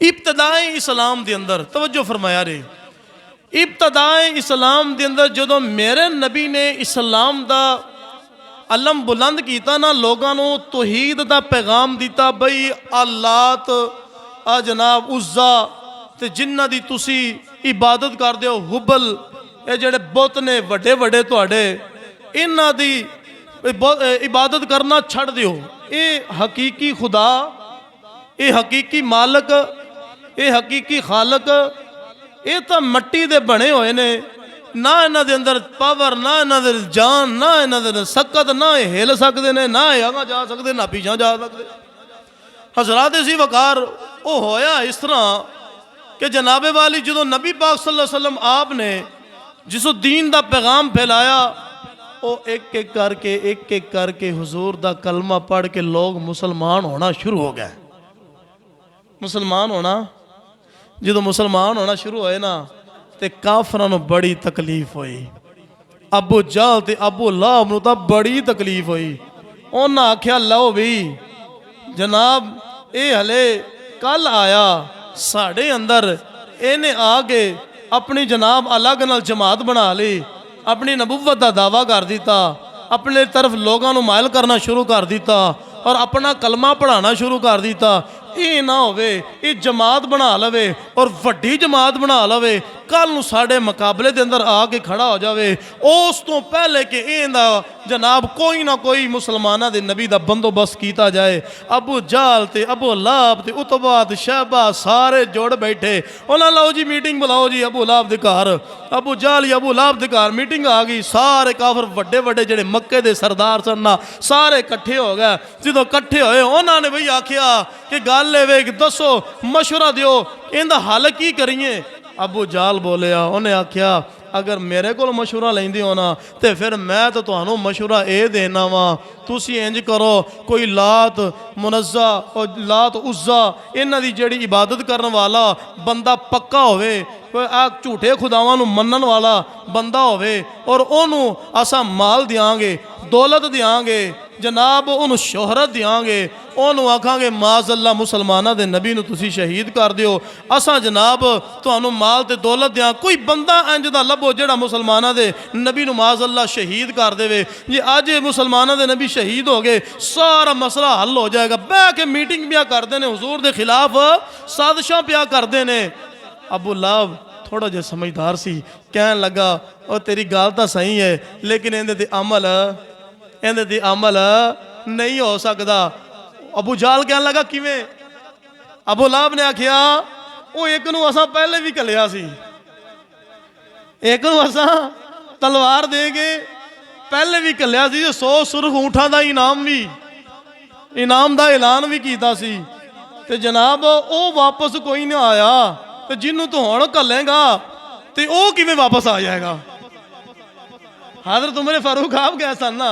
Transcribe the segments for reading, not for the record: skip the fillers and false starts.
ابتدائے اسلام دے اندر توجہ فرمایا رے، ابتدائے اسلام دے اندر جدوں میرے نبی نے اسلام دا علم بلند کیتا نا، لوگاں نو توحید دا پیغام دیتا، بھئی اللات جناب عزا تے جنہ دی تسی عبادت کر دیو، حبل اے جڑے بت نے وڈے وڈے تواڈے، انہاں دی عبادت کرنا چھڑ دیو، اے حقیقی خدا، اے حقیقی مالک، اے حقیقی خالق، اے تا مٹی دے بنے ہوئے نے، نہ انہاں دے اندر پاور، نہ انہاں دے جان، نہ انہاں دے سکت، نہ ہل سکدے نے، نہ آگے جا سکدے، نہ پیچھے جا سکدے۔ حضرات سی وقار او ہویا اس طرح کہ جناب والی جدو نبی پاک صلی اللہ علیہ وسلم آپ نے جسو دین دا پیغام پھیلایا، او ایک ایک کر کے حضور دا کلمہ پڑھ کے لوگ مسلمان ہونا شروع ہو گئے۔ مسلمان ہونا جدو مسلمان ہونا شروع ہوئے نا تے کافرانو بڑی تکلیف ہوئی، ابو جہل تے ابو لہب نو تا بڑی تکلیف ہوئی۔ انہاں آکھیا لو بھی جناب اے ہلے کل آیا ساڑھے اندر، اینے آگے اپنی جناب الگ نال جماعت بنا لی، اپنی نبوت دا دعویٰ کر دیتا، اپنے طرف لوگاں نو مائل کرنا شروع کر دیتا اور اپنا کلمہ پڑھانا شروع کر دیتا۔ اے نہ ہوئے اے جماعت بنا لوے اور وڈی جماعت بنا لوے، کل نو ساڑھے مقابلے دے اندر آ کے کھڑا ہو جاوے، اس تو پہلے کہ ایندا جناب کوئی نہ کوئی مسلمانہ دے نبی دا بندوبست کیتا جائے۔ ابو جہل تے ابو لہب تے عتبہ تے شیبہ سارے جوڑ بیٹھے، انہاں لاؤ جی میٹنگ بلاؤ جی ابو لہب دے گھر، ابو جہل یا ابو لہب دے گھر میٹنگ آ گئی، سارے کافر وڈے وڈے جڑے مکے دے سردار سننا سارے کٹھے ہو گئے۔ جدو کٹھے ہوئے انہاں نے بھئی آکھیا کہ گل لے وے کہ دسو مشورہ دیو ان دا حل کی کریے۔ ابو جہل بولیا، انہیں آکھیا اگر میرے کو مشورہ لیندی ہونا تے پھر میں تو تانوں مشورہ اے دینا وا، تسی انج کرو کوئی لات منزہ اور لات عزا انہاں دی جڑی عبادت کرن والا بندہ پکا ہوئے، کوئی جھوٹے خداواں نو منن والا بندہ ہوئے، اور اونوں اساں مال دیاں گے، دولت دیاں گے، جناب انہوں شہرت دیاں گے، انہوں آکھاں گے معاذ اللہ مسلمانہ دے نبی نو تسی شہید کر دیو، اساں جناب تو انہوں مال تے دولت دیاں، کوئی بندہ انج دا لبو جڑا مسلمانہ دے نبی نو معاذ اللہ شہید کر دے وے۔ یہ آج مسلمانہ دے نبی شہید ہو گئے، سارا مسئلہ حل ہو جائے گا۔ بے کے میٹنگ پیا کر دینے، حضور دے خلاف سازشاں پیا کر دینے۔ ابو لہب تھوڑا جے سمجھدار سی، کہن لگا او تیری گال تا صحیح ہے لیکن اندے تے عمل نہیں ہو سکتا۔ ابو جہل کہنے لگا کیویں؟ ابو لہب نے آکھیا او ایک نو اساں پہلے بھی کلیا سی، ایک نو اساں تلوار دے کے پہلے بھی کلیا سی، 100 سرخ اونٹاں دا انعام دا اعلان بھی کیتا سی، تے جناب او واپس کوئی نہ آیا، تے جنوں تو ہن کلیں گا تے او کیویں واپس آ جائے گا؟ حضرت عمر فاروق آپ کہہ سن نا۔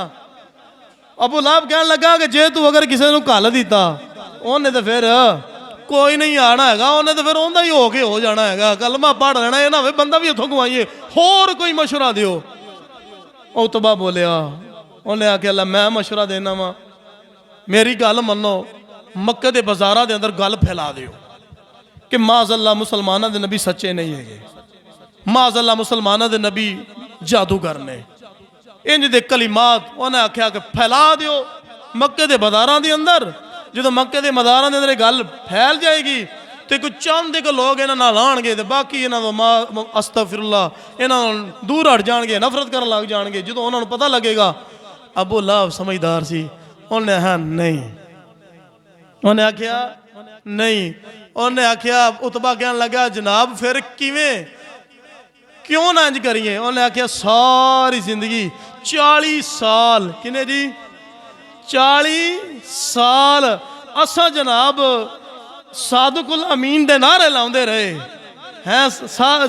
ابو لہب کہنے لگا کہ جے تو اگر کسی نو کل دیتا انہیں تو پھر کوئی نہیں آنا ہے گا، انہیں تو پھر اندھا ہی ہو کے ہو جانا ہے گا، کلمہ پڑھ لینا ہے نا، بندہ بھی اتھوں گوائیے، اور کوئی مشورہ دیو۔ عتبہ بولیا، انہیں آکھیا اللہ میں مشورہ دینا ماں، میری گل منو، مکہ دے بازاراں دے اندر گل پھیلا دیو کہ معاذ اللہ مسلمانہ دے نبی سچے نہیں ہے، معاذ اللہ مسلمانہ دے نبی جادوگر نے، انج دے کلمات انہیں آکھیا کہ پھیلا دیو مکے دے بازاراں دے اندر۔ جدو مکے دے بازاراں دے اندر گل پھیل جائے گی تے کچھ چند ایک لوگ انہاں نال آن گے تے باقی انہاں تو استغفر اللہ انہاں دور ہٹ جان گے، نفرت کرن لگ جان گے۔ جدو انہاں نوں پتہ لگے گا، ابو لہب سمجھدار سی، انہیں ہاں نہیں، انہیں آکھیا نہیں، انہیں آکھیا عتبہ کہنے لگا جناب پھر کیویں کیوں نہ انج کریے؟ انہیں آکھیا ساری زندگی 40 سال کنے جی 40 سال اساں جناب صادق الامین دے نعرے لاؤندے رہے ہیں،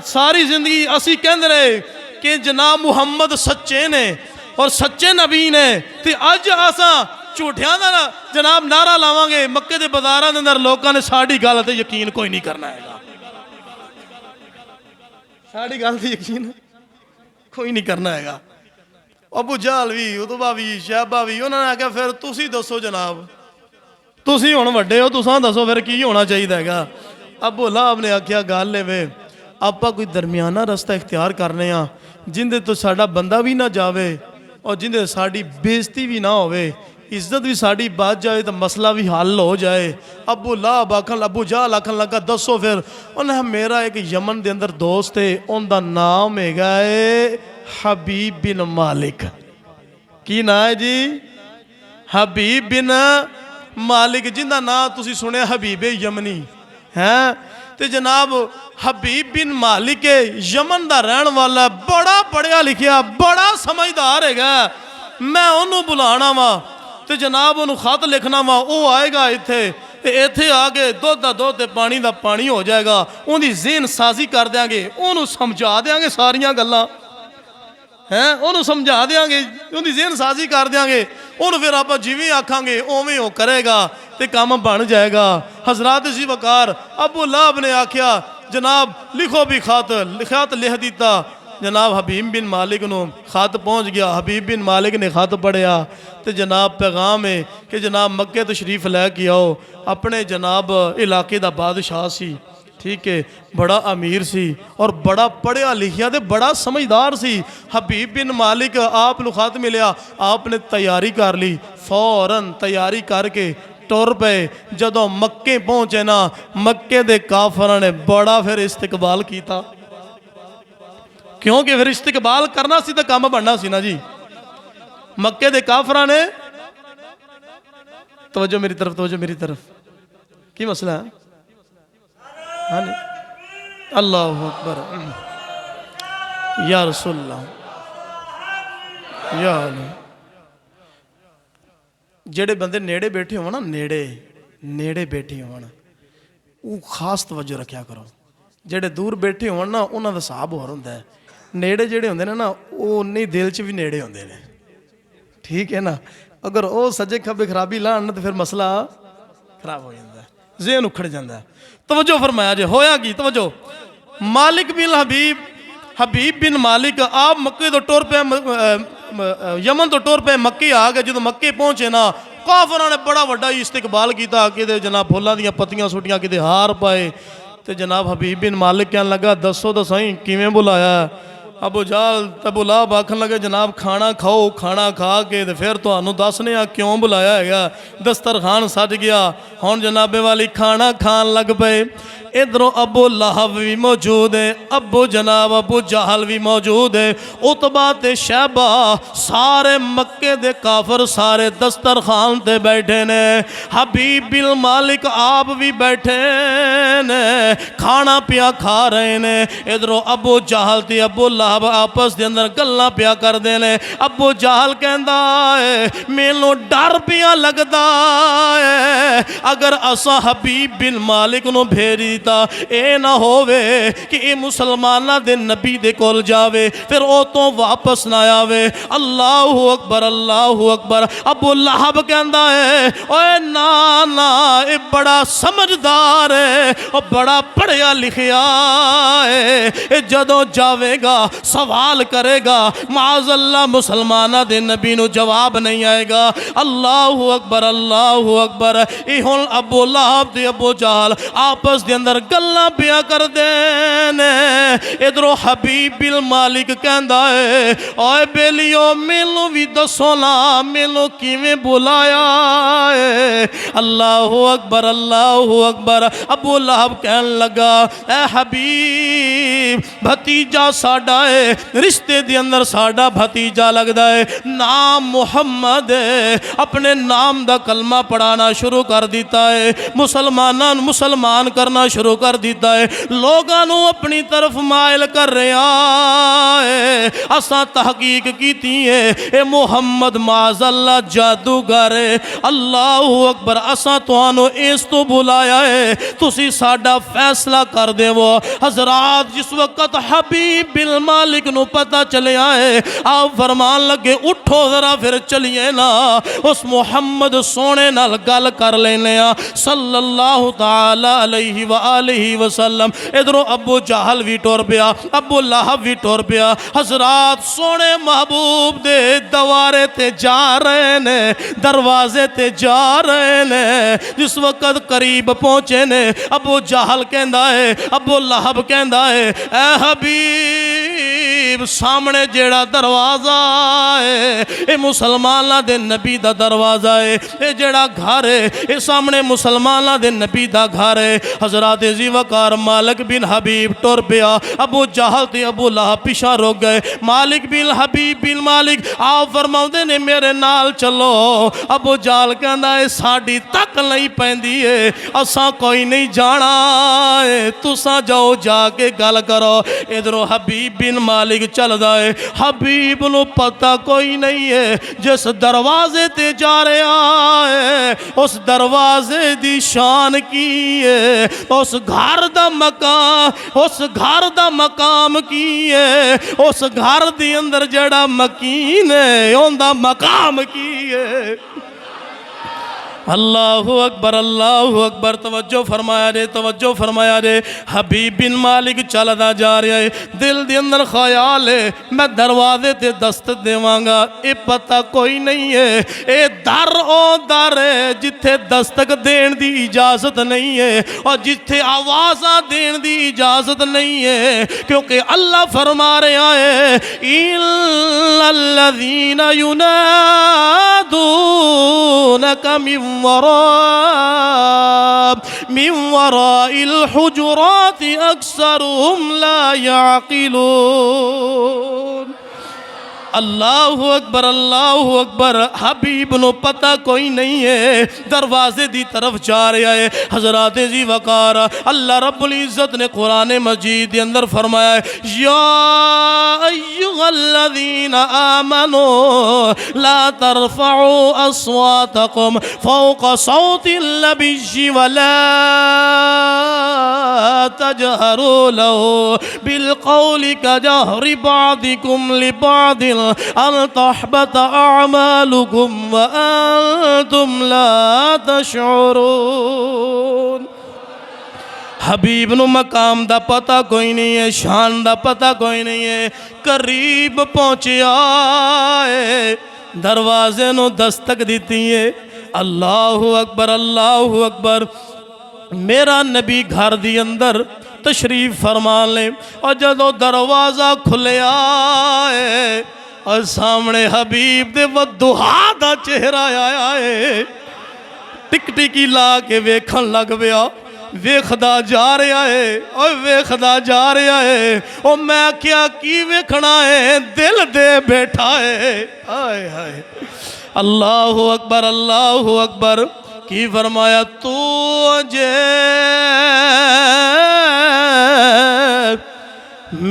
ساری زندگی اسی کہندے رہے کہ جناب محمد سچے نے اور سچے نبی نے، تے اج اساں جھوٹیاں دا جناب نعرہ لاواں گے، مکے دے بازاراں دے اندر لوکاں نے ساڈی گل تے یقین کوئی نہیں کرنا ہے گا، ساڑی گل تے یقین کوئی نہیں کرنا ہے گا۔ ابو جہل بھی، عتبہ بھی، شیبہ بھی، انہوں نے کہا پھر تسی دسو جناب، تسی ہن وڈے ہو، تساں دسو پھر کی ہونا چاہیے گا؟ ابو لہب نے آکھیا گل ہے وے آپا کوئی درمیانہ رستہ اختیار کرنے ہاں جندے تو ساڈا بندہ بھی نہ جاوے اور جندے ساڈی بےزتی بھی نہ ہوئے عزت بھی ساڈی بچ جائے تو مسئلہ بھی حل ہو جائے۔ ابو لہب آکھن ابو جہل آکھن لگا دسو پھر انہیں میرا ایک یمن دے اندر دوست ہے ان دا نام ہے حبیب بن مالک۔ کی نام ہے جی؟ حبیب بن مالک، جن دا نام تسی سنے حبیب یمنی ہیں تے جناب حبیب بن مالک یمن دا رہن والا بڑا پڑھیا لکھیا بڑا سمجھدار ہے گا۔ میں انہوں بلانا وا تے جناب انہوں خط لکھنا وا او آئے گا ایتھے آگے دودھ دا دودھ تے پانی دا پانی ہو جائے گا، ان دی ذہن سازی کر دیاں گے، انہوں سمجھا دیاں گے ساریاں گلاں ہیں، انہوں سمجھا دیاں گے، ان دی ذہن سازی کر دیاں گے، انہوں پھر آپ جیویں آکھاں گے اوویں او کرے گا تے کام بن جائے گا۔ حضرات سی وقار ابو لہب نے آکھیا جناب لکھو بھی خط لکھ دیتا، جناب حبیب بن مالک نو خط پہنچ گیا۔ حبیب بن مالک نے خط پڑھیا تے جناب پیغام ہے کہ جناب مکہ تشریف لے کے آؤ، اپنے جناب علاقے دا بادشاہ سی، ٹھیک ہے، بڑا امیر سی اور بڑا پڑھیا لکھیا تے بڑا سمجھدار سی۔ حبیب بن مالک آپ نو خط ملیا، آپ نے تیاری کر لی، فوراً تیاری کر کے ٹور پہ جدوں مکے پہنچے نا مکے دے کافراں نے بڑا پھر استقبال کیتا، کیونکہ پھر استقبال کرنا سی تو کام بننا سی نا جی۔ مکے دے کافراں نے توجہ میری طرف کی مسئلہ ہے؟ ہاں نہیں اللہ اکبر یا رسول اللہ یا اللہ۔ جڑے بندے نیڑے بیٹھے ہوں نا نیڑے بیٹھے ہوں وہ خاص توجہ رکھیا کرو، جڑے دور بیٹھے ہوں نا انہاں دا حساب ہور ہوندا ہے، نیڑے جڑے ہوندے نے نا وہ نہیں دل چ بھی نیڑے ہوندے نے، ٹھیک ہے نا، اگر وہ سجے کھبے خرابی لان تو پھر مسئلہ خراب ہو جاتا ہے، ذہن اکھڑ جاتا ہے۔ توجہ فرمایا جے ہویا کی توجہ، مالک بن حبیب بن مالک آپ مکے تو ٹور پہ یمن تو ٹور پہ مکے آ گئے، جدو مکے پہنچے نا کافراں نے بڑا وڈا استقبال کیتا، کدے جناب پھولاں دیاں پتیاں سٹیاں کدے ہار پائے تے جناب حبیب بن مالک کہنے لگا دسو تو صحیح کیویں بلایا ہے؟ ابو جہل ابو لہب آکھن لگے جناب کھانا کھاؤ، کھانا کھا کے پھر تانوں دسنے آ کیوں بلایا ہے گا، دسترخوان سج گیا، ہن جناب والی کھانا کھان لگ پئے۔ ادھروں ابو لہب بھی موجود ہے، ابو جہل بھی موجود ہے، عتبہ تے شیبہ سارے مکے دے کافر سارے دسترخوان تے بیٹھے نے، حبیب بن مالک آپ بھی بیٹھے نے کھانا پیا کھا رہے نے۔ ادھروں ابو جہل تے ابو لہب آپس دے اندر گلاں پیا کر دے نے۔ ابو جہل کہندا ہے مینوں ڈر پیا لگدا ہے اگر اساں حبیب بن مالک نو بھیج اے نہ ہووے کہ اے مسلمانہ دے نبی دے کول جاوے پھر او تو واپس نہ آوے۔ اللہ اکبر اللہ اکبر۔ ابو لہب کہندا ہے اوے نا اے بڑا سمجھدار ہے، او بڑا پڑھیا لکھیا ہے، اے جدوں جاوے گا سوال کرے گا معاذ اللہ مسلمانہ دے نبی نو جواب نہیں آئے گا۔ اللہ اکبر اللہ اکبر۔ اے ہن ابو لہب تے ابو جہل آپس دے اندر گلاں پیا کر دینے۔ ادھروں حبیب بن مالک کہندا ہے اوے بیلیو مینوں بھی دسو نا مینوں کیویں بلایا ہے؟ اللہ اکبر اللہ اکبر۔ ابو لہب کہن لگا اے حبیب بھتیجا ساڈا ہے، رشتے دے اندر ساڈا بھتیجا لگدا ہے، نام محمد ہے، اپنے نام دا کلمہ پڑھانا شروع کر دیتا ہے، مسلمان کرنا شروع کر دیتا ہے، لوگاں نو اپنی طرف مائل کر رہا ہے۔ اساں تحقیق کیتی ہے اے محمد معاذ اللہ جادوگر ہے۔ اللہ اکبر۔ اساں تانوں اس تو بلایا ہے تسی ساڈا فیصلہ کر دیو۔ حضرات جس وقت حبیب بن مالک نو پتہ چلیا ہے، آپ فرمان لگے اٹھو ذرا پھر چلیے نا اس محمد سونے نال گل کر لینے صلی اللہ تعالی علیہ وآلہ وسلم۔ ادھروں ابو جہل بھی ٹور پیا، ابو لہب بھی ٹور پیا، حضرات سونے محبوب دے دوارے تے جا رہے نے، دروازے تے جا رہے نے۔ جس وقت قریب پہنچے نے ابو جہل کہندا ہے، ابو لہب کہندا ہے اے حبیب سامنے جیڑا دروازہ ہے اے مسلمانہ دے نبی دا دروازہ ہے، اے جیڑا گھر ہے اے سامنے مسلمانہ دے نبی دا گھر ہے۔ حضرات ذی وقار مالک بن حبیب ٹور پیا، ابو جہل تے ابو لہب پیچھے رک گئے۔ مالک بن حبیب بن مالک آپ فرماؤندے نے میرے نال چلو۔ ابو جہل کہندا ہے ساڈی تک نہیں پیندی ہے، اساں کوئی نہیں جانا ہے، تساں جاؤ جا کے گل کرو۔ ادھروں حبیب بن مالک چلدا ہے، حبیب نو پتہ کوئی نہیں ہے جس دروازے تے جا رہا ہے اس دروازے دی شان کی ہے، اس گھر دا مقام کی ہے، اس گھر دی اندر جڑا مکین ہے اون دا مقام کی ہے۔ اللہ اکبر اللہ اکبر، توجہ فرمایا جے توجہ فرمایا جے۔ حبیب بن مالک چلدا جا رہا ہے، دل دے اندر خیال ہے میں دروازے تے دست دیواں گا، اے پتہ کوئی نہیں ہے اے در او در ہے جتھے دستک دین دی اجازت نہیں ہے اور جتھے آوازاں دین دی اجازت نہیں ہے، کیونکہ اللہ فرما رہا ہے اِلَّا الَّذِينَ يُنَادُونَكَ من وراء الحجرات اکثرهم لا يعقلون۔ اللہ اکبر اللہ اکبر۔ حبیب نو پتہ کوئی نہیں ہے، دروازے دی طرف جا رہا ہے۔ حضرات ذی وقار اللہ رب العزت نے قرآن مجید کے اندر فرمایا ہے یا ایہا الذین آمنوا لا ترفعوا اصواتکم فوق صوت النبی ولا تجہروا له بالقول كجهر بعضکم لبعض ان تحبط اعمالکم وانتم لا تشعرون۔ حبیب نو مقام دا پتہ کوئی نہیں ہے، شان دا پتہ کوئی نہیں ہے، قریب پہنچیا ہے، دروازے نو دستک دیتی ہے۔ اللہ اکبر اللہ اکبر۔ میرا نبی گھر دی اندر تشریف فرما لیں اور جدو دروازہ کھلیا ہے اور سامنے حبیب دے ودہا دا چہرہ آیا ہے، ٹک ٹکی لا کے ویکھن لگ پیا، ویکھدا جا رہا ہے اور ویکھدا جا رہا ہے۔ اور میں کیا کی ویکھنا ہے، دل دے بیٹھا ہے۔ آئے آئے اللہ اکبر اللہ اکبر۔ کی فرمایا تجھے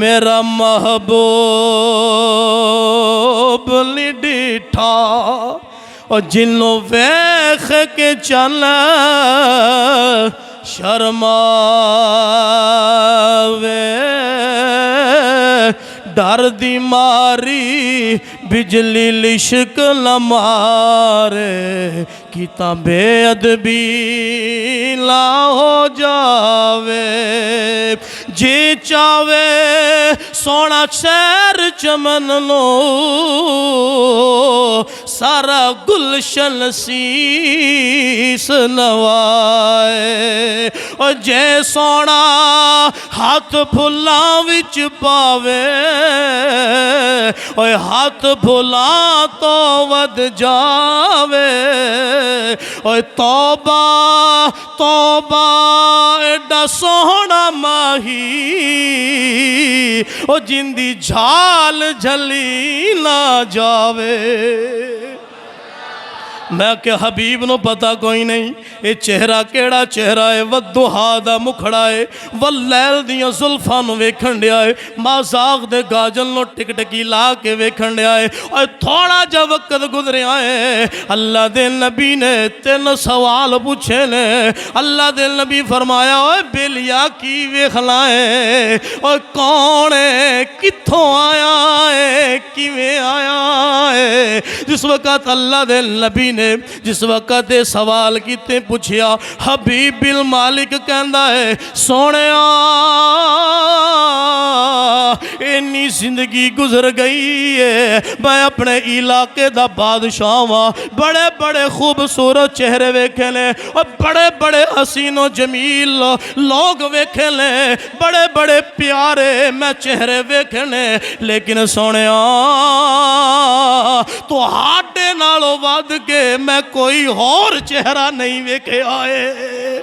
میرا محبوب نہیں ڈیٹھا اور جنوں ویکھ کے چلا شرماوے، ڈر دی ماری بجلی لشک نہ مارے، کیتا بے ادبی لا ہو جاوے، جی چاوے سونا شہر چمن لو سارا گلشن سیس نوائے، اور جے سونا ہاتھ پھلاں وچ پاوے، اور ہاتھ پھلاں تو ود جاوے، اور توبہ توبہ ایڈا سونا ماہی اور جندی جھال جھلی نہ جاوے۔ میں کہ حبیب نو پتا کوئی نہیں یہ چہرہ کیڑا چہرہ ہے، والضحا دا مکھڑا ہے، واللیل دیاں زلفاں نو ویکھن ڈیا ہے، مازاغ دے گاجل نو ٹک ٹکی لا کے ویکھن ڈیا ہے، اور تھوڑا جا وقت گزریا ہے اللہ دے نبی نے 3 سوال پوچھے نے۔ اللہ دے نبی فرمایا اوے بیلیا کی ویکھنا ہے، اور کون ہے، کتھوں آیا ہے، کیویں آیا ہے۔ جس وقت اللہ دے نبی نے جس وقت یہ سوال کیتے پوچھیا، حبیب بن مالک کہندا ہے سونیا انی زندگی گزر گئی ہے، میں اپنے علاقے دا بادشاہ ہاں، بڑے بڑے خوبصورت چہرے ویکھے لے، اور بڑے بڑے حسین و جمیل لوگ ویکھے لے، بڑے بڑے پیارے میں چہرے ویکھے لے، لیکن سونیا تو ہاڈے نالوں ود کے میں کوئی اور چہرہ نہیں ویکھے آئے۔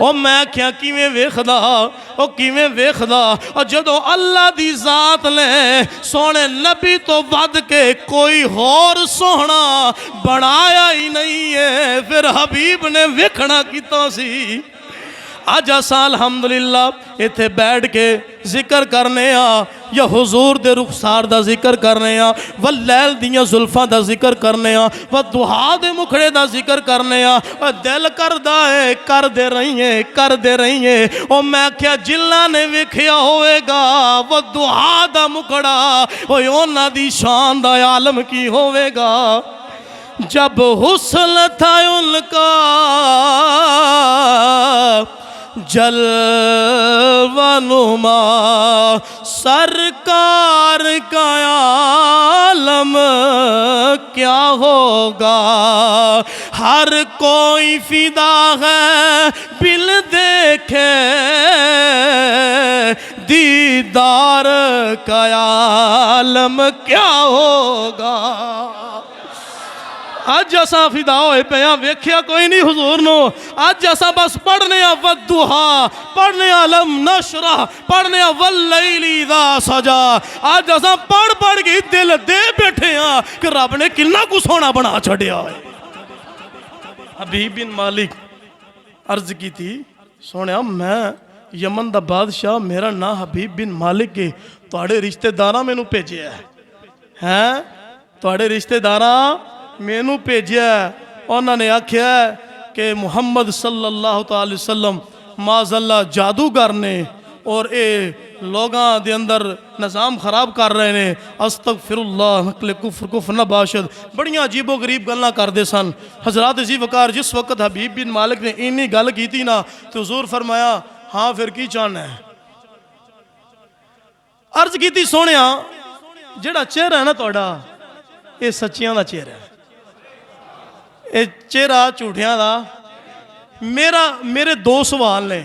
او میں کیا کیویں ویکھدا، او کیویں ویکھدا، اور جدوں اللہ دی ذات لے سونے نبی تو ود کے کوئی اور سونا بنایا ہی نہیں ہے، پھر حبیب نے ویکھنا کیتا سی۔ آج اساں الحمدللہ ایتھے بیٹھ کے ذکر کرنے آ، یا حضور دے رخسار دا ذکر کرنے آ، واللیل دیاں زلفاں دا ذکر کرنے آ، والضحا دے مکھڑے دا ذکر کرنے آ، اور دل کردہ ہے کر دے رہی ہیں۔ او میں کیا جلہ نے ویکھیا ہوئے گا والضحا دا مکھڑا، او یونا دی شان دا عالم کی ہوئے گا۔ جب حسن تھا ان کا جلوہ نما، سرکار کا عالم کیا ہوگا، ہر کوئی فدا ہے بل دیکھے دیدار کا عالم کیا ہوگا۔ آج ایسا فدا ہوئے پیاں ویکھیا کوئی نہیں حضور نو، آج ایسا بس پڑھنے والضحا، پڑھنے لم نشرح، پڑھنے واللیل اذا سجا، آج ایسا پڑھ کے دل دے بیٹھے ہیں کہ رب نے کلنا کو سونا بنا چھڑیا ہے۔ حبیب بن مالک عرض کی تھی سونے میں یمن دا بادشاہ، میرا نا حبیب بن مالک کے توڑے رشتہ داراں میں نو پیجے ہیں، توڑے رشتہ داراں میں نو پیجے ہے، انہوں نے آکھیا ہے کہ محمد صلی اللہ علیہ وسلم معاذ اللہ جادوگر نے اور اے لوگاں دے اندر نظام خراب کر رہے نے، استغفر اللہ نقل کفر کفر نہ باشد، بڑیاں عجیب و غریب گلنا کر دے سن۔ حضرات عزیز وقار جس وقت حبیب بن مالک نے انہی گل کی تھی نا تو حضور فرمایا ہاں پھر کی چاہنا ہے۔ عرض کی تھی سونیا جڑا چہرہ ہے نا توڑا یہ سچیاں دا چہرہ ہے، یہ چہرہ جھوٹیاں دا۔ میرے 2 سوال نے،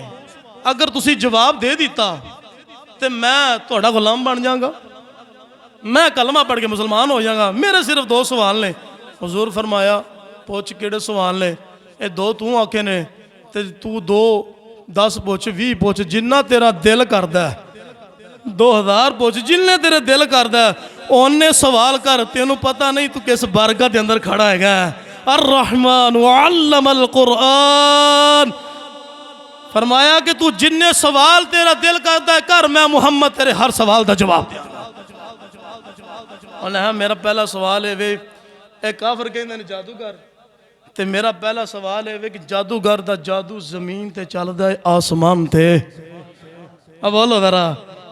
اگر تسی جواب دے دیتا تو میں توڑا غلام بن جاؤں گا، میں کلمہ پڑھ کے مسلمان ہو جاؤں گا۔ میرے صرف 2 سوال نے۔ حضور فرمایا پوچھ کیڑے سوال نے؟ یہ 2 تو آکے نے، تو 2 10 پوچھ 20 پوچھ جنہ تیرا دل کردہ ہے، 2000 پوچھ جنہیں تیرے دل کردہ ہے، انہیں سوال کر، تینوں پتہ نہیں تو کس بارگاہ دے اندر کھڑا ہے گا۔ الرحمن وعلم القرآن، فرمایا کہ تو جنہیں سوال تیرا دل کرتا ہے کر، میں محمد تیرے ہر سوال دا جواب دیا۔ انہیں میرا پہلا سوال ہے اے کافر کہندے نے جادوگر، تے میرا پہلا سوال ہے کہ جادوگر دا جادو زمین تے چل دا ہے آسمان تے؟ اب بولو ذرا،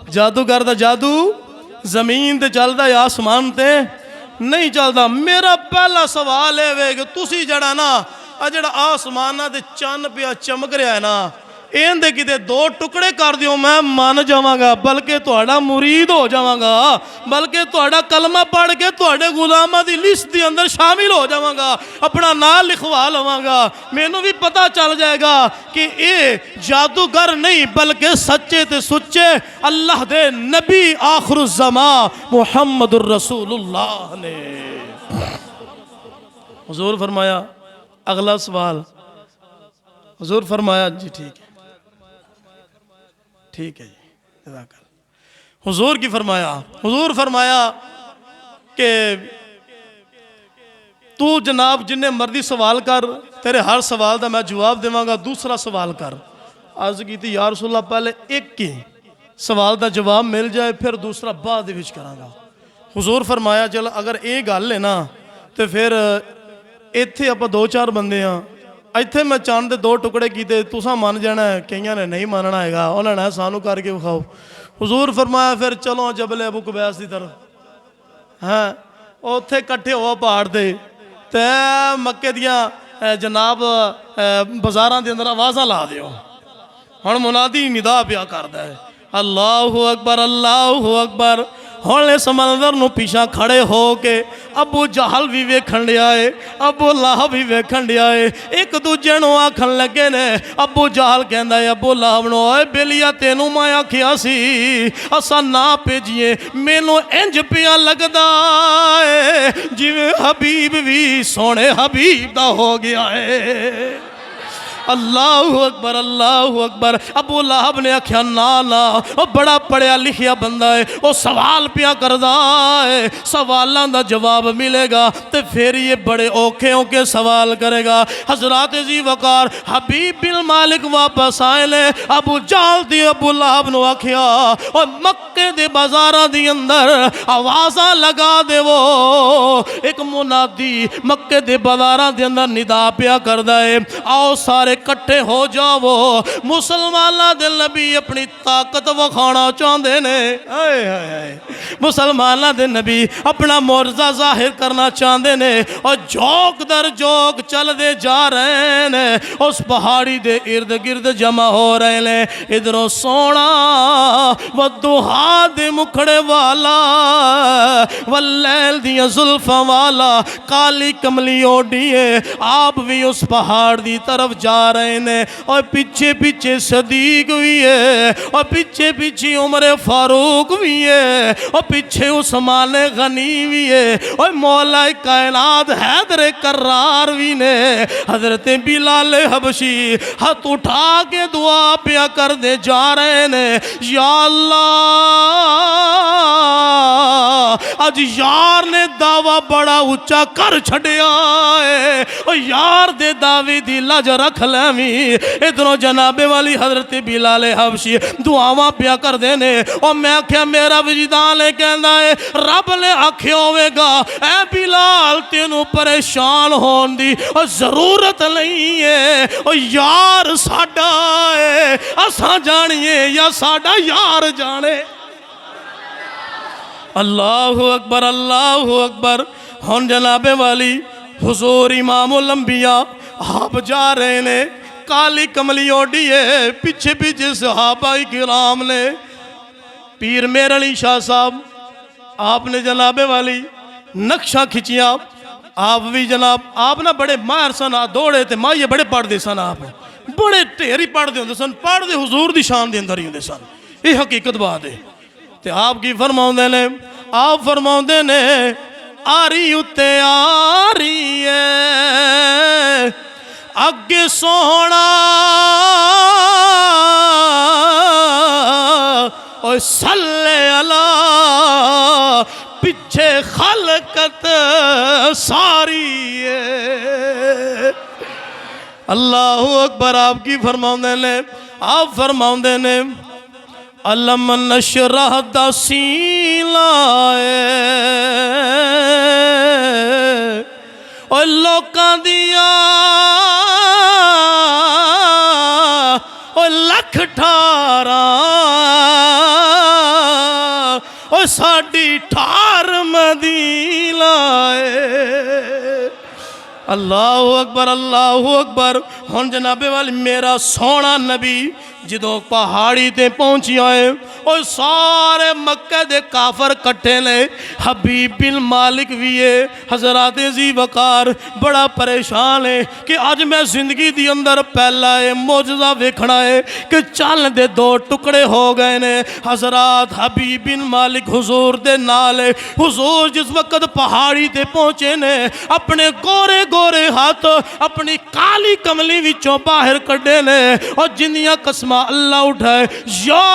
جادوگر دا جادو زمین تے چل دا ہے آسمان تے نہیں چلدا۔ میرا پہلا سوال ہے کہ تسی جڑا نا جڑا آسمانہ دے چاند پہ چمک رہا ہے نا، این دے کتے 2 ٹکڑے کر دیو میں مان جاواں گا، بلکہ تہاڈا مرید ہو جاواں گا، بلکہ تہاڈا کلمہ پڑھ کے تہاڈے غلاماں دی لسٹ دی اندر شامل ہو جاواں گا، اپنا نام لکھوا لواں گا۔ مینوں بھی پتہ چل جائے گا کہ اے جادوگر نہیں بلکہ سچے تے سچے اللہ دے نبی آخر الزمان محمد الرسول اللہ نے۔ حضور فرمایا اگلا سوال، حضور فرمایا جی ٹھیک ہے ٹھیک ہے جی جزاک اللہ۔ حضور کی فرمایا، حضور فرمایا کہ تو جناب جنہیں مرضی سوال کر، تیرے ہر سوال دا میں جواب دیواں گا، دوسرا سوال کر۔ عرض کی تھی یا رسول اللہ پہلے ایک کی سوال دا جواب مل جائے پھر دوسرا بعد وچ کراں گا۔ حضور فرمایا چل اگر یہ گل ہے نا تو پھر ایتھے آپ دو چار بندے ہاں، ایتھے میں چاند دے دو ٹکڑے کیتے تساں مان جانا ہے، کئیاں نے نہیں ماننا ہے گا، انہوں نے سانو کر کے بکھاؤ۔ حضور فرمایا پھر چلو جبل ابو قبیس دی طرف، ہاں اوتھے کٹھے ہو پہاڑ دے تے مکے دیاں جناب بازاراں دے اندر آوازاں لا دیو۔ ہن منادی ندا پیا کردا ہے اللہ اکبر اللہ اکبر۔ ہن اس منظر نو پیچھا کھڑے ہو کے ابو جہل بھی ویکھن لیا ہے، ابو لہب بھی ویکھن لیا ہے، ایک دوجے نو آکھن لگے نے۔ ابو جہل کہندا ہے ابو لہب نو، اے بیلیا تینوں میں آکھیا سی اساں نہ بھیجیے، مینوں انج پیا لگدا ہے جویں حبیب بھی سونے حبیب دا ہو گیا ہے۔ اللہ اکبر اللہ اکبر۔ ابو لہب نے آکھیا نا وہ بڑا پڑھیا لکھیا بندہ ہے، وہ سوال پیا کردا ہے، سوالاں دا جواب ملے گا تے پھر یہ بڑے اوکھے سوال کرے گا۔ حضرات ذی وقار حبیب بن مالک واپس آئے لے۔ ابو جہل دی ابو لہب نو آکھیا اور مکے دے بازاراں دی اندر آوازاں لگا دے، وہ ایک منادی مکے دے بازاراں دے اندر ندا پیا کردا ہے، آؤ سارے کٹھے ہو جاؤ، مسلمانہ دے نبی اپنی طاقت وکھانا چاہندے نے۔ مسلمانہ دے نبی اپنا معجزہ ظاہر کرنا چاہندے نے، اور جوک در جوک چل دے جا رہے ہیں، اس پہاڑی دے ارد گرد جمع ہو رہے ہیں۔ ادھروں سونا والضحا دے مکھڑے والا واللیل دیا زلفاں والا کالی کملی اوڈیے آپ بھی اس پہاڑ دی طرف جا رہے ہیں، اور پیچھے پیچھے صدیق بھی ہے، اور پیچھے پیچھے عمر فاروق بھی ہے، اور پیچھے عثمان غنی بھی ہے، اور مولا کائنات حیدر کرار بھی نے۔ حضرت بلال حبشی ہاتھ اٹھا کے دعا پیا کر دے جا رہے ہیں، یا اللہ اج یار نے دعویٰ بڑا اچھا کر چھڑیا ہے، اور یار دے دعوی دی لج رکھ لیمی۔ ادھروں جناب والی حضرت بلال حبشی دعاواں پیا کر دینے، اور میں کیا میرا وجدان لے کہندا ہے رب لے آکھے ہوئے گا اے بلال تینوں پریشان ہون دی اور ضرورت نہیں ہے، اور یار ساڈا ہے، اساں جانیے یا ساڈا یار جانے۔ اللہ اکبر اللہ اکبر۔ ہن جناب والی حضور امام الانبیاء آپ جا رہے نے، کالی کملی اوڈی ہے، پیچھے پیچھے صحابہ کرام نے۔ پیر میر علی شاہ صاحب آپ نے جناب والی نقشہ کھچیا، آپ بھی جناب آپ نہ بڑے ماہر سن، دوڑے تے مائیے بڑے پڑھ دے سن، آپ بڑے ٹھیری پڑھ دے ہوندے سن، پڑھ دے حضور دی شان دے اندر ہی ہوندے سن، یہ حقیقت بات ہے۔ تے آپ کی فرماؤندے نے، آپ فرماؤندے نے آری اتے آری ہے اگے سونا اور صلی اللہ پچھے خلقت ساری ہے۔ اللہ اکبر۔ آپ کی فرماؤندے نے، آپ فرماؤندے نے علم نشرح دا سیلائے اور لوکاں دیا اور لکھ ٹھارا اور ساڑی ٹھار مدینہ ہے۔ اللہ اکبر اللہ اکبر۔ ہن جناب والی میرا سونا نبی جدو پہاڑی تے پہنچی آئے اور سارے مکہ دے کافر کٹھے لے، حبیب بن مالک بھی ہے، حضرات ذی وقار بڑا پریشان ہے کہ آج میں زندگی دی اندر پہلا ہے معجزہ ویکھنا ہے کہ چل دے دو ٹکڑے ہو گئے نے۔ حضرات حبیب بن مالک حضور دے نالے، حضور جس وقت پہاڑی تے پہنچے نے اپنے گورے گورے ہاتھ اپنی کالی کملی وچوں باہر کڈے نے، اور جنیاں قسمہ اللہ اٹھائے، یا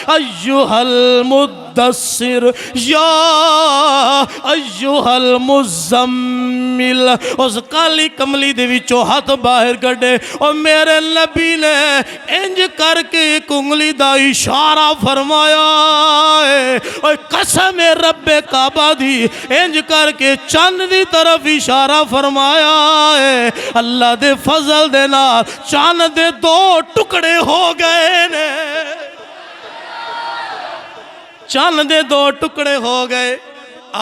ایوہ المدثر المدثر یا ایھا المزمل، اس کالی کملی دے وچوں ہاتھ باہر کڈے اور میرے نبی نے انج کر کے ایک انگلی دا اشارہ فرمایا ہے، اور قسم رب کعبہ دی انج کر کے چند دی طرف اشارہ فرمایا ہے، اللہ دے فضل دے نال چند دے دو ٹکڑے ہو گئے نے، چند دے دو ٹکڑے ہو گئے۔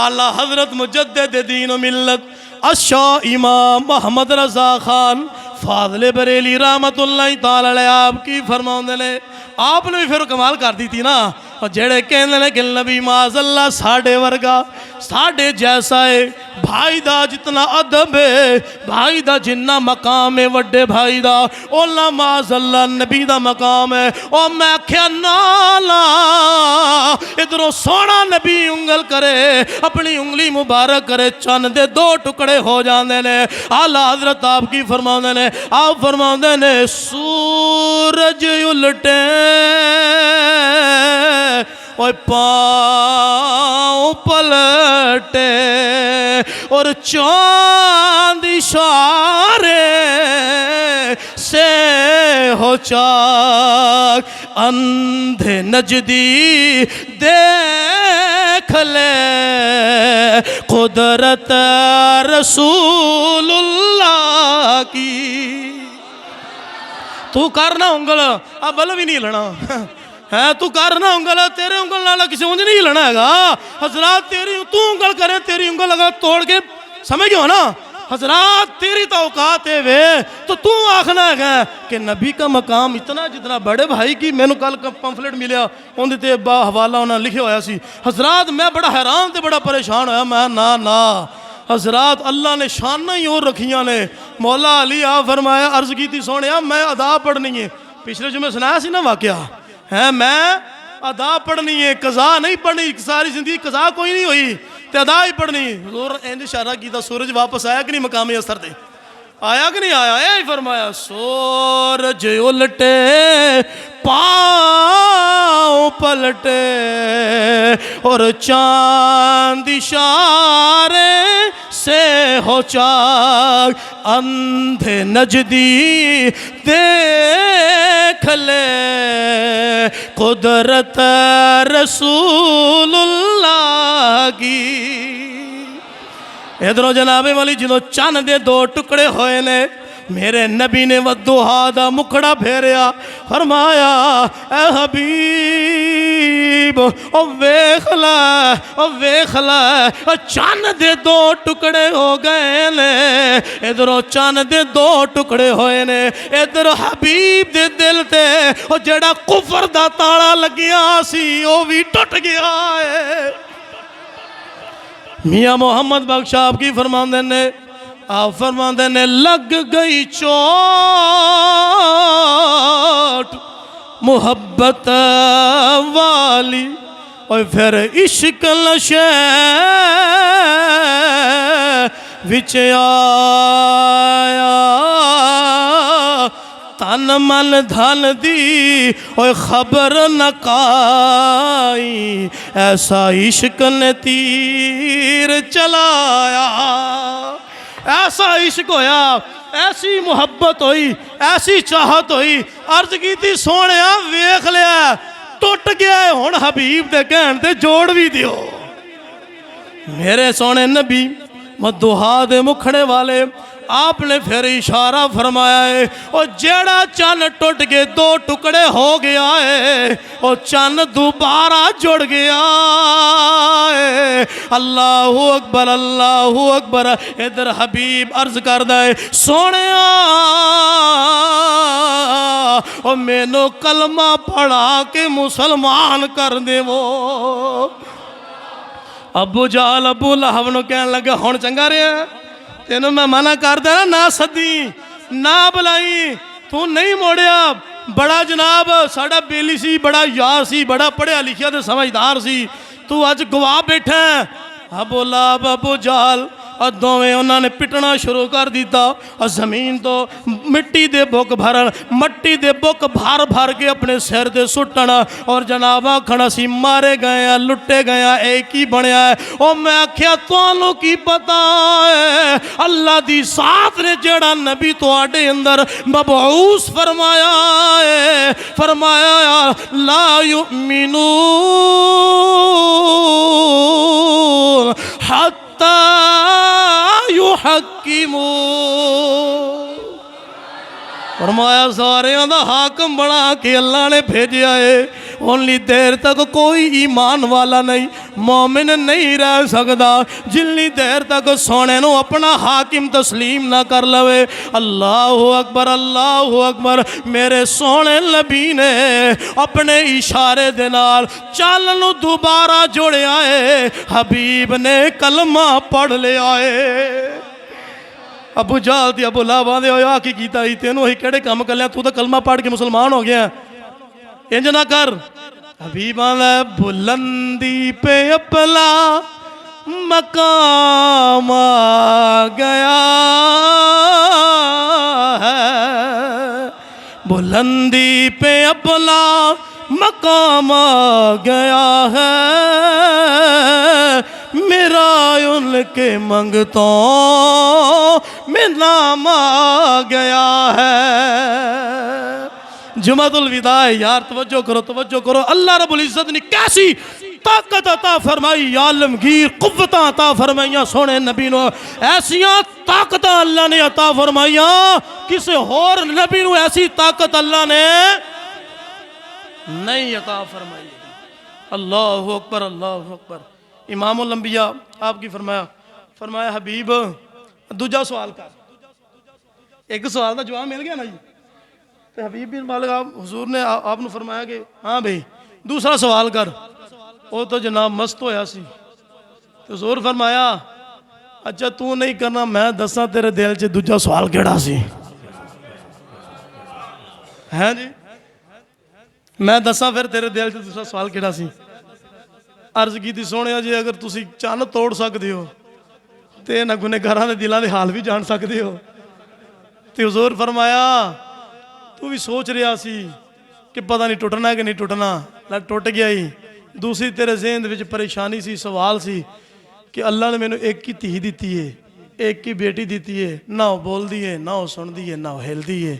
اعلیٰ حضرت مجدد دین و ملت الشاہ امام محمد رضا خان فاضل بریلی رحمت اللہ تعالی علیہ آپ کی فرماؤں نے، آپ نے بھی پھر کمال کر دی تھی نا، اور جڑے کہنے لے کہ نبی معاذ اللہ ساڑھے ورگا ساڑھے جیسا ہے، بھائی دا جتنا ادب ہے، بھائی دا جنہ مقام ہے وڈے بھائی دا، اولا معاذ اللہ نبی دا مقام ہے، اور میں کیا نالا ادھروں سونا نبی انگل کرے، اپنی انگلی مبارک کرے، چند دے دو ٹکڑے ہو جاندے نے۔ اعلیٰ حضرت آپ کی فرماؤں نے، آپ فرماؤں نے سورج الٹے اور پاؤں پلٹے اور چاند اشارے سے ہو چاک، اندھے نجدی دیکھ لے قدرت رسول اللہ کی۔ تو کرنا انگل اب بل بھی نہیں لڑا ہے، تو کرنا انگل تیرے انگل نالا کسی مجھے نہیں لڑنا ہے گا حضرات، تیری تو انگل کرے تیری انگل اگر توڑ کے سمجھ گئے ہو نا حضرات، تیری توقعات ہے وے تو آخنا ہے کہ نبی کا مقام اتنا جتنا بڑے بھائی کی، میں نے کل پمفلٹ ملیا ان دیتے با حوالہ انہوں نے لکھے ہویا سی حضرات، میں بڑا حیران تے بڑا پریشان ہویا، میں نا حضرات اللہ نے شانہ ہی اور رکھیاں نے۔ مولا علی آپ فرمایا عرض کی تھی سونیا میں ادا پڑھنی ہے، پچھلے جو میں سنایا سی نا واقعہ ہے، میں ادا پڑھنی ہے، قضا نہیں پڑھنی، ساری زندگی قضا کوئی نہیں ہوئی تے ادا ہی پڑھنی۔ حضور اینج اشارہ کیتا سورج واپس آیا کہ نہیں مقام اثر دے، آیا کہ نہیں آیا؟ یہ فرمایا سورج الٹے پاؤں پلٹے اور چاند اشارے سے ہو چاک، اندھے نجدی دیکھ لے قدرت رسول اللہ کی۔ ادھروں جناب والی جنہوں چند دے دو ٹکڑے ہوئے نے، میرے نبی نے ودوہا دا مکھڑا پھیریا، فرمایا اے حبیب او ویکھ لے چند دے دو ٹکڑے ہو گئے نے، ادھروں چند دے دو ٹکڑے ہوئے نے، ادھر حبیب دے دل تے او جڑا کفر دا تالا لگیا سی او بھی ٹوٹ گیا ہے۔ میاں محمد بخش آپ کی فرماندے نے، آپ فرماندے نے لگ گئی چوٹ محبت والی، اور پھر عشق نشے وچ آیا، تن من دھن دی اوے خبر نہ کائی، ایسا عشق نے تیر چلایا، ایسا عشق ہویا، ایسی محبت ہوئی، ایسی چاہت ہوئی، عرض کی تھی سونیا ویکھ لیا ٹوٹ گیا ہے، ہن حبیب دے کہن تے جوڑ بھی دیو۔ میرے سونے نبی مدوہا دے مکھڑے والے آپ نے پھر اشارہ فرمایا ہے، اور جیڑا چند ٹوٹ کے دو ٹکڑے ہو گیا ہے، اور چند دوبارہ جڑ گیا ہے۔ اللہ اکبر اللہ اکبر۔ ادھر حبیب عرض کردہ ہے سونیا اور میں نو کلمہ پڑھا کے مسلمان کر دے وہ۔ ابو جہل ابو لہب نو کہنے لگا ہون چنگا رہے ہیں تینوں میں منع کر دینا، نہ سدی نہ بلائی، تو نہیں موڑیا، بڑا جناب ساڑا بیلی سی، بڑا یار سی، بڑا پڑھیا لکھیا تے سمجھدار سی، تو آج گواہ بیٹھا ہے۔ ابو لہب ابو جہل اور دوویں انہوں نے پٹنا شروع کر دیتا اور زمین تو مٹی دے بک بھرن مٹی دے بک بھر بھر کے اپنے سر دے سٹنا اور جناب آکھنا سی مارے گئے ہیں لٹے گئے ہیں ایک ہی بنیا ہے اور میں آکھیا توانوں کی پتا ہے اللہ دی ذات نے جڑا نبی تو آڈے اندر مبعوث فرمایا ہے فرمایا لا یؤمنون حتی یحکمون فرمایا سارے دا حاکم بنا کے اللہ نے بھیجیا ہے انلی دیر تک کوئی ایمان والا نہیں مومن نہیں رہ سکتا جنی دیر تک سونے نو اپنا حاکم تسلیم نہ کر لوے اللہ اکبر میرے سونے نبی نے اپنے اشارے دے نال چال نو دوبارہ جوڑے آئے حبیب نے کلمہ پڑھ لے آئے ابو جہل تے ابو لہب آندے ہوئے آ کی کیتا ہی تینوں ہی کیڑے کام کر لیا تو کلمہ پڑھ کے مسلمان ہو گیا انج نہ کر حبیب آندہ بلندی پہ اپلا مقام آ گیا ہے بلندی پہ اپلا مقام آ گیا ہے میرا ان کے منگتوں میں نام آ گیا ہے جمعۃ الوداع یار توجہ کرو اللہ رب العزت نے کیسی طاقت عطا فرمائی یا عالمگیر قوت عطا فرمائیاں سونے نبی نو ایسیاں طاقت اللہ نے عطا فرمائیاں کسی اور نبی نو ایسی طاقت اللہ نے نہیں عطا فرمائی اللہ اکبر امام الانبیاء آپ کی فرمایا حبیب دوجا سوال کر ایک سوال دا جواب مل گیا نا جی تو حبیب بن مالک حضور نے آپ نے فرمایا کہ ہاں بھئی دوسرا سوال کر وہ تو جناب مست ہویا سی تو حضور فرمایا اچھا تو نہیں کرنا میں دساں تیرے دل چ دوجا سوال کیڑا سی ہے جی میں دساں پھر تیرے دل چ دوسرا سوال کیڑا سی عرض کی تھی سونے جی اگر تسی چان توڑ سکتے ہو تے نہ گنہگاراں دے دلاں دے حال بھی جان سکتے ہو تے حضور فرمایا تو بھی سوچ رہا سی کہ پتہ نہیں ٹوٹنا ہے کہ نہیں ٹوٹنا نہ ٹوٹ گیا ہی دوسری تیرے ذہن دے وچ پریشانی سی سوال سی کہ اللہ نے مینوں ایک کی دھی دیتی ہے ایک کی بیٹی دیتی ہے نہ وہ بول دی ہے نہ وہ سن دی ہے نہ وہ ہل دی ہے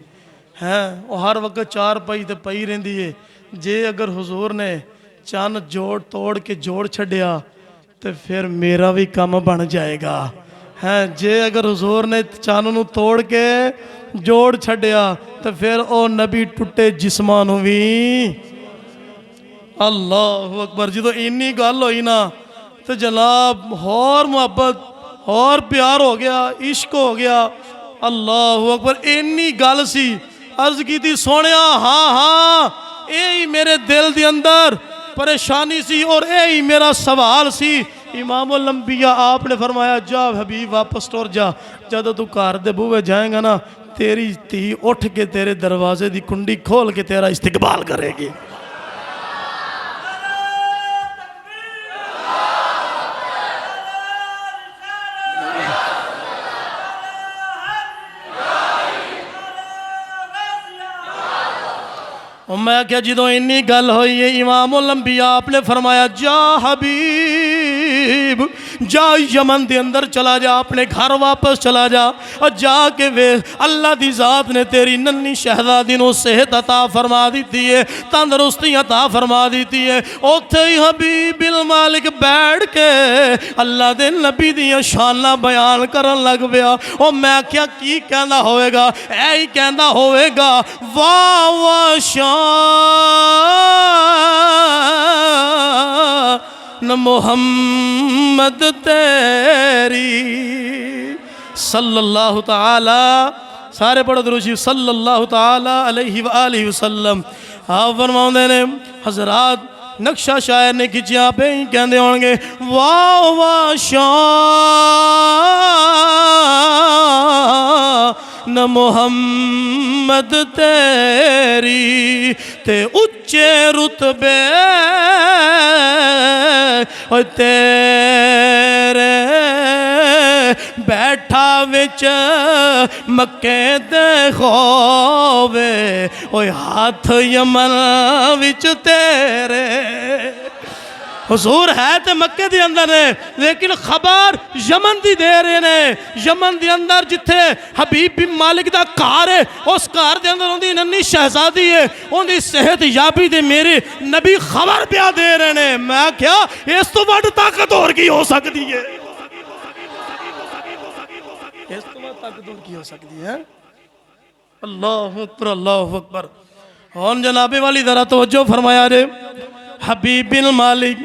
وہ ہر وقت چار پائی تے پئی رہندی ہے جے اگر حضور نے چان جوڑ توڑ کے جوڑ چھڑیا تو پھر میرا بھی کام بن جائے گا جے اگر حضور نے چانوں توڑ کے جوڑ چھڑیا تو پھر او نبی ٹوٹے جسمانوں بھی اللہ اکبر جی تو انی گل ہوئی نا تو جناب اور محبت اور پیار ہو گیا عشق ہو گیا اللہ اکبر انی گل سی عرض کی تھی سونیا ہاں اے میرے دل دے اندر پریشانی سی اور اے میرا سوال سی امام الانبیاء آپ نے فرمایا جا حبیب واپس ٹور جا جدو تو کار دے بوئے جائیں گا نا تیری تھی اٹھ کے تیرے دروازے دی کنڈی کھول کے تیرا استقبال کرے گی میں کیا جدو انی گل ہوئی ہے امام الانبیاء آپ نے فرمایا جا حبیب جا یمن دے اندر چلا جا اپنے گھر واپس چلا جا اور جا کے اللہ دی ذات نے تیری ننی شہزادی نو صحت عطا فرما دیتی ہے تندرستی عطا فرما دیتی ہے اوتھے ہی حبیب بن مالک بیٹھ کے اللہ دے نبی دیاں شاناں بیان کرن لگ پیا او میں کیا کی کہندا ہوئے گا اے ہی کہندا ہوئے گا واہ واہ شان محمد تیری صلی اللہ تعالی سارے پڑھو درود شریف صلی اللہ تعالی علیہ وآلہ وسلم آپ فرماؤں نے حضرات نقشہ شاعر نے کھچیا پہ ہی کہندے ہونگے واہ واہ شان شان محمد تیری تے اچے رتبے او تیرے بیٹھا وچ مکے دے خووے اوے ہاتھ یمن وچ تیرے حضور ہے تے مکے دے اندر نے لیکن خبر یمن دی دے رہے نے یمن دے اندر جتھے حبیب بن مالک دا گھر ہے اس گھر دے اندر اندی ننی شہزادی ہے اندی صحت یابی دے میرے نبی خبر پیا دے رہے نے میں کیا اس تو بڑھ طاقت اور کی ہو سکتی ہے اس تو بڑھ طاقت اور کی ہو سکتی ہے اللہ اکبر اللہ اکبر اور جناب والی ذرا توجہ فرمایا رے حبیب بن مالک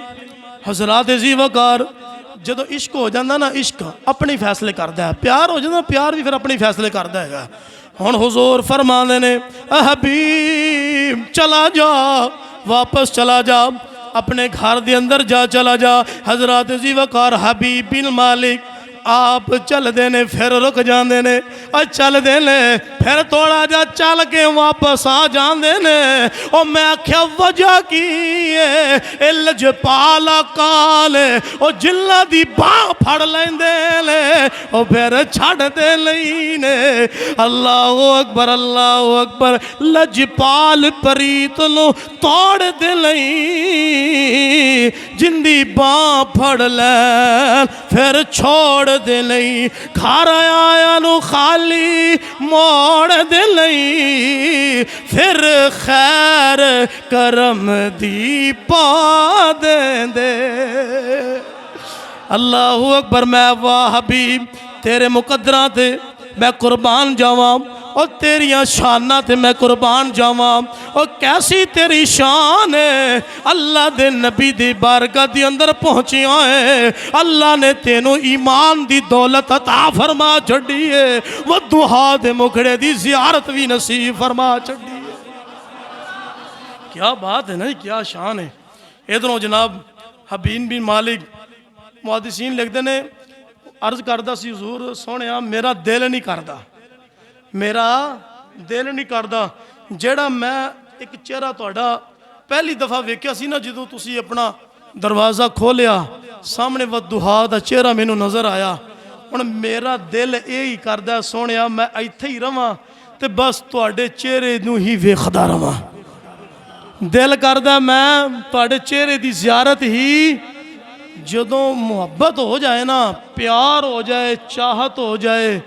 حضرات ذی وقار جدو عشق ہو جاندہ نا عشق اپنی فیصلے کردہ ہے پیار ہو جاندہ پیار بھی پھر اپنی فیصلے کردہ ہے ہون حضور فرمانے نے حبیب چلا جا واپس چلا جا اپنے گھر دے اندر جا چلا جا حضرات ذی وقار حبیب بن مالک آپ چل دینے پھر رک جان دینے اور چل دینے پھر توڑا جا چل کے واپس آ جان دینے اور میں کیا وجہ کی ہے لجپالا کالے اور جلہ دی باں پھڑ لیں دینے اور پھر چھڑ دے لینے اللہ اکبر لجپال پریت نو توڑ دے لیں جن دی باں پھڑ لیں پھر چھوڑ دے لئی گھر آیا نو خالی موڑ دے لئی پھر خیر کرم دی پا دے دے اللہ اکبر میں واہ حبیب تیرے مقدرہ تے میں قربان جاواں اور تیریاں شانہ تے میں قربان جاواں اور کیسی تیری شان ہے اللہ دے نبی دی بارگاہ دی اندر پہنچی آئے اللہ نے تینوں ایمان دی دولت عطا فرما چھڑی ہے وہ دعا دے مکھڑے دی زیارت بھی نصیب فرما چھڑی ہے کیا بات ہے نا کیا شان ہے ادھروں جناب حبیب بن مالک محدثین لکھ دینے عرض کردہ سی حضور سونے میرا دل نہیں کردہ میرا دل نہیں کردہ جیڑا میں ایک چہرہ توڑا پہلی دفعہ ویکیا سی نا جدو تسی اپنا دروازہ کھولیا سامنے ودہا دا چہرہ میں نظر آیا اور میرا دل یہی کردہ سونیا میں ایتھے ہی رواں تے بس توڑے چہرے نو ہی ویکھدا رواں دل کردہ میں توڑے چہرے دی زیارت ہی جدوں محبت ہو جائے نا پیار ہو جائے چاہت ہو جائے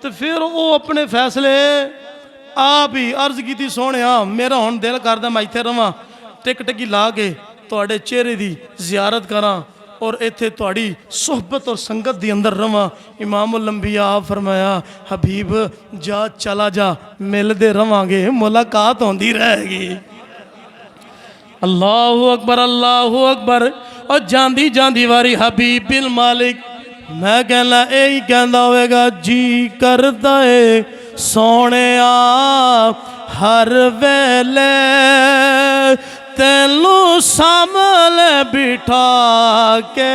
تو پھر وہ اپنے فیصلے آپ ہی عرض کی تھی سونے میرا ہون دل کردہ میں ایتھے رواں ٹک ٹکی لا کے توڑے چہرے دی زیارت کراں اور ایتھے توڑی صحبت اور سنگت دی اندر رواں امام الانبیاء فرمایا حبیب جا چلا جا مل دے رواں گے ملاقات ہوندی رہے گی اللہ اکبر اور جاندی جاندی واری حبیب بن مالک میں کہنا اے کہندا ہوئے گا جی کردہ اے سونے ہر ویلے تینوں سامنے بٹھا کے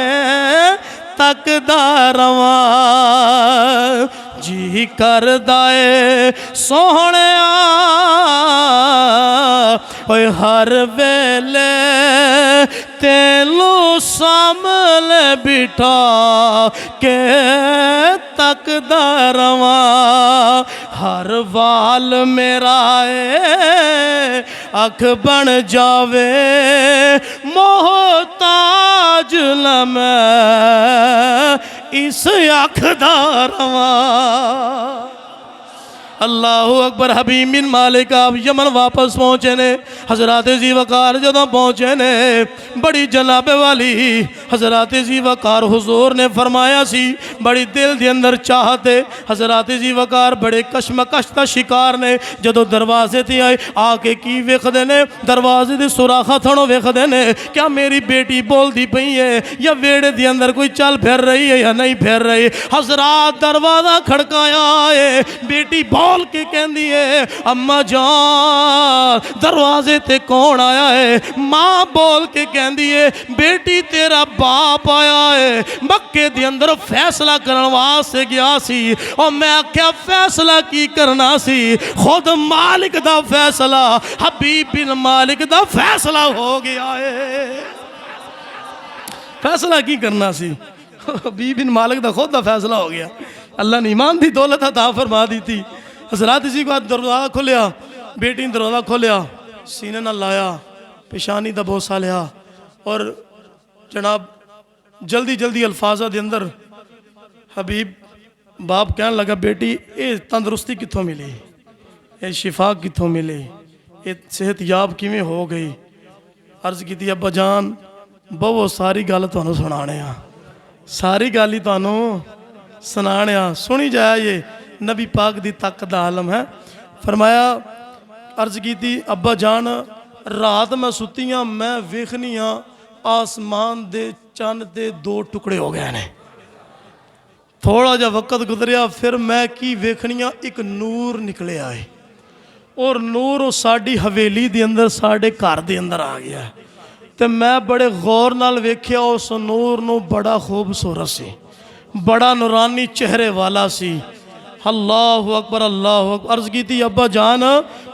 تکدا رواں جی کردہ اے سونے اوے ہر ویلے تینوں سامنے بٹھا کے تکدا رواں ہر وال میرا اے اکھ بن جاوے محتاج نہ میں اس اکھ دا رواں اللہ اکبر حبیب بن مالک آپ یمن واپس پہنچے نے حضرات ذی وقار جدوں پہنچے نے بڑی جناب والی حضرات ذی وقار حضور نے فرمایا سی بڑی دل دے اندر چاہتے حضرات ذی وقار بڑے کشمکش دا شکار نے جدوں دروازے تھی آئے آکے کی ویکھ دینے دروازے دے سوراخا تھنوں ویکھ دینے کیا میری بیٹی بول دی پئی ہے یا ویڑے دے اندر کوئی چل پھر رہی ہے یا نہیں پھر رہی حضرات دروازہ کھڑکایا ہے بیٹی بول بول کے کہندی ہے اما جان دروازے تے کون آیا ہے؟ ماں بول کے کہندی ہے بیٹی تیرا باپ آیا ہے، مکے دے اندر فیصلہ کرن واسطے گیا سی، اور میں کیا فیصلہ کی کرنا سی؟ خود مالک دا فیصلہ، حبیب بن مالک دا فیصلہ ہو گیا ہے۔ فیصلہ کی کرنا سی؟ حبیب بن مالک دا خود دا فیصلہ ہو گیا۔ اللہ نے ایمان دی دولت عطا فرما دی تھی۔ حضرات اسی کو دروازہ کھولیا، بیٹی نے دروازہ کھولیا، سینے نہ لایا، پیشانی دا بوسہ لیا، اور جناب جلدی جلدی الفاظہ دے اندر حبیب باپ کہنے لگا بیٹی اے تندرستی کتھوں ملی، اے شفا کتھوں ملی، اے صحت یاب کیویں ہو گئی؟ عرض کی تھی ابا جان بہو ساری گل تانوں سنانے ہاں، ساری گل ہی تانوں سنانے ہاں، سنی جائے یہ نبی پاک دی طاقت دا عالم ہے۔ فرمایا عرض کی تھی ابا جان رات میں ستیاں میں ویکھنی ہاں آسمان دے چاند دے دو ٹکڑے ہو گئے نے، تھوڑا جا وقت گزریا پھر میں کی ویکھنیاں ایک نور نکلے آئے، اور نور ساڑی حویلی دی اندر ساڑے گھر دے اندر آ گیا، تے میں بڑے غور نال ویکھیا اس نور نو بڑا خوبصورت سی، بڑا نورانی چہرے والا سی۔ اللہ اکبر اللہ اکبر۔ عرض کی تھی ابا جان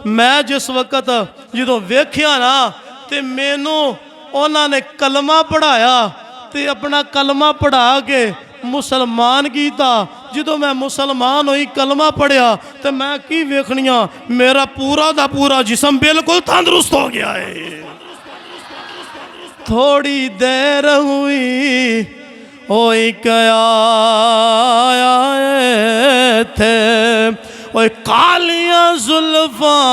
میں جس وقت جدوں ویکھیا نا تے مینوں انہاں نے کلمہ پڑھایا تے اپنا کلمہ پڑھا کے مسلمان کیتا، جدوں میں مسلمان ہوئی کلمہ پڑھیا تے میں کی ویکھنیاں میرا پورا دا پورا جسم بالکل تندرست ہو گیا ہے۔ تھوڑی دیر ہوئی اوئی کیا آئے تھے، اوئی کالیاں زلفاں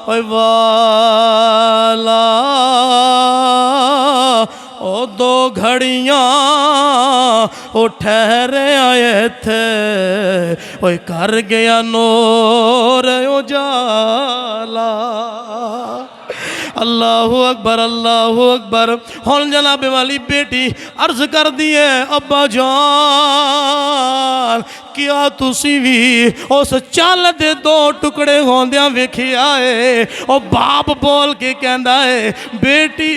اوئی والا، او دو گھڑیاں او ٹھہرے آئے تھے، اوئی کر گیا نور اجالا۔ اللہ اکبر اللہ اکبر۔ ہون جناب والی بیٹی عرض کر دیے ابا جان کیا تسی بھی اس چال دے دو ٹکڑے ہوندیاں ویکھی آئے؟ او باپ بول کے کہندا ہے بیٹی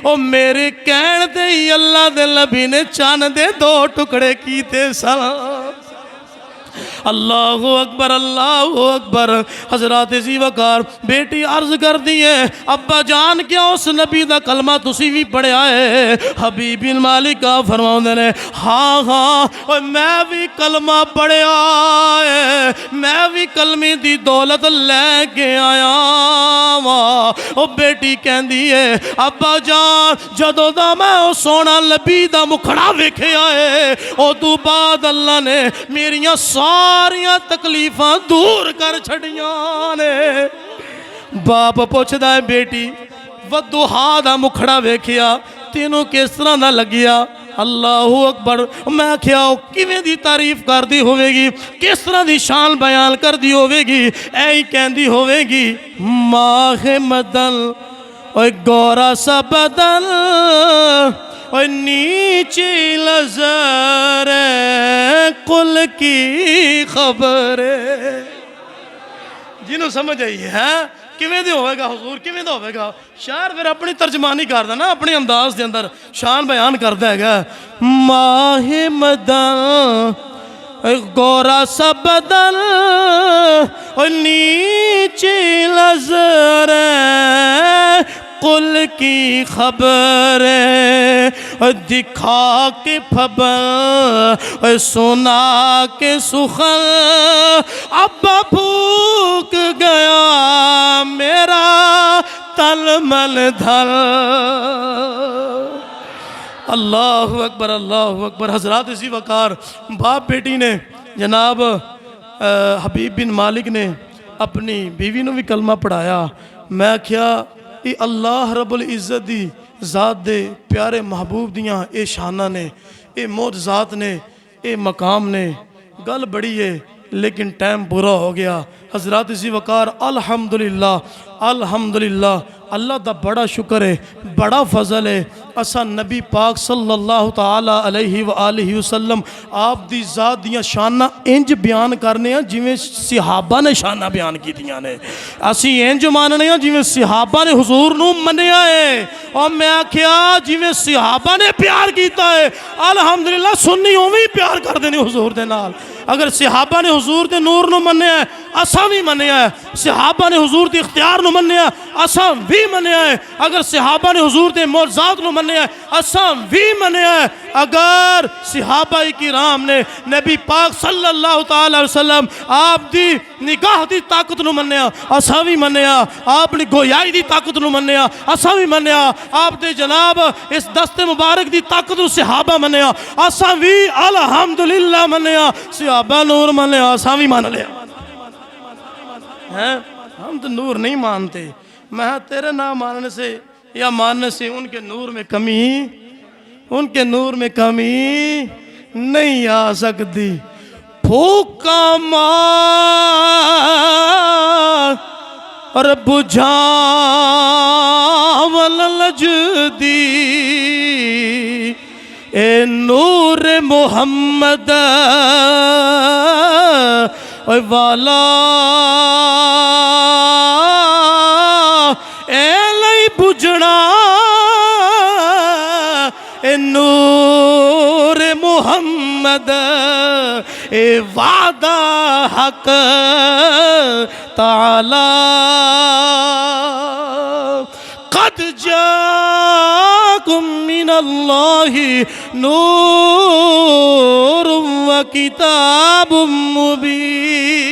او میرے کہن دے ہی اللہ دے نبی نے چان دے دو ٹکڑے کیتے سن۔ اللہ اکبر اللہ اکبر۔ حضرات ذی وقار بیٹی عرض کر دیئے ابا جان کیا اس نبی دا کلمہ تسی بھی پڑھیا ہے؟ حبیب بن مالک کا فرماؤں نے ہاں ہاں میں بھی کلمہ پڑھیا ہے، میں بھی کلمے دی دولت لے کے آیا ہاں۔ او بیٹی کہن دیئے ابا جان جدوں دا میں او سونا نبی دا مکھڑا ویکھیا ہے او تو بعد اللہ نے میریاں ساریاں تکلیفاں دور کر چھڑیاں نے۔ باپ پوچھدا ہے بیٹی ودوہا دا مکھڑا ویکھیا تینوں کس طرح دا لگیا؟ اللہ اکبر۔ میں کیا کیویں دی تعریف کر دی ہوئے گی، کس طرح دی شان بیان کر دی ہوئے گی؟ اے ہی کہندی ہوئے گی ماہ مدن اوے گورا سا بدن اوے نیچی نظر قل کی خبر۔ جنہوں سمجھ آئی ہے کیویں دے ہوئے گا حضور، کیویں دے ہوئے گا؟ شاعر پھر اپنی ترجمانی کردا نا، اپنی انداز دے اندر شان بیان کردا ہے گا ماہ مدن گورا سا بدن نیچی نظر قل کی خبر دکھا کے خبر سنا کے سخن ابا بھوک گیا میرا تن من دھن۔ اللہ اکبر اللہ اکبر۔ حضرات اسی وقار باپ بیٹی نے جناب حبیب بن مالک نے اپنی بیوی نو بھی کلمہ پڑھایا۔ میں کیا اے اللہ رب العزت دی ذات دے پیارے محبوب دیاں اے شانہ نے، اے معجزات نے، اے مقام نے، گل بڑی ہے لیکن ٹائم برا ہو گیا۔ حضرات اسی وقار الحمدللہ الحمدللہ اللہ دا بڑا شکر ہے، بڑا فضل ہے، اسا نبی پاک صلی اللہ تعالی علیہ وآلہ وسلم آپ دی ذات دیاں شانہ انج بیان کرنے ہیں جویں صحابہ نے شانہ بیان کی دیاں نے، اسی انج ماننے ہیں جویں صحابہ نے حضور نو منیا ہے، اور میں آکھیا جویں صحابہ نے پیار کیتا ہے الحمدللہ سنی اوویں پیار کر دینے حضور دے نال۔ اگر صحابہ نے حضور دے نور نو منیا ہے اساں بھی منیا ہے، صحابہ نے حضور دے اختیار نو منیا ہے اساں بھی منیا ہے، اگر صحابہ نے حضور دے معجزات نو منیا ہے اساں بھی منیا ہے، اگر صحابہ کرام نے نبی پاک صلی اللہ تعالی علیہ وسلم آپ دی نگاہ دی طاقت نو منیا اساں بھی منیا، آپ نے گویائی دی طاقت نو منیا اساں بھی منیا، آپ دے جناب اس دست مبارک دی طاقت نو صحابہ منیا اساں بھی الحمدللہ منیا، صحابہ نور منیا اساں بھی مان لیا۔ ہم تو نور نہیں مانتے، میں تیرے نام ماننے سے یا ماننے سے ان کے نور میں کمی نہیں آ سکتی۔ پھوکا مار اور بجھاول لجدی اے نور محمد اے والا اے لئی بجھنا اے نور محمد اے وعدہ حق تعالی قد جاکم من اللہ نور و کتاب مبین۔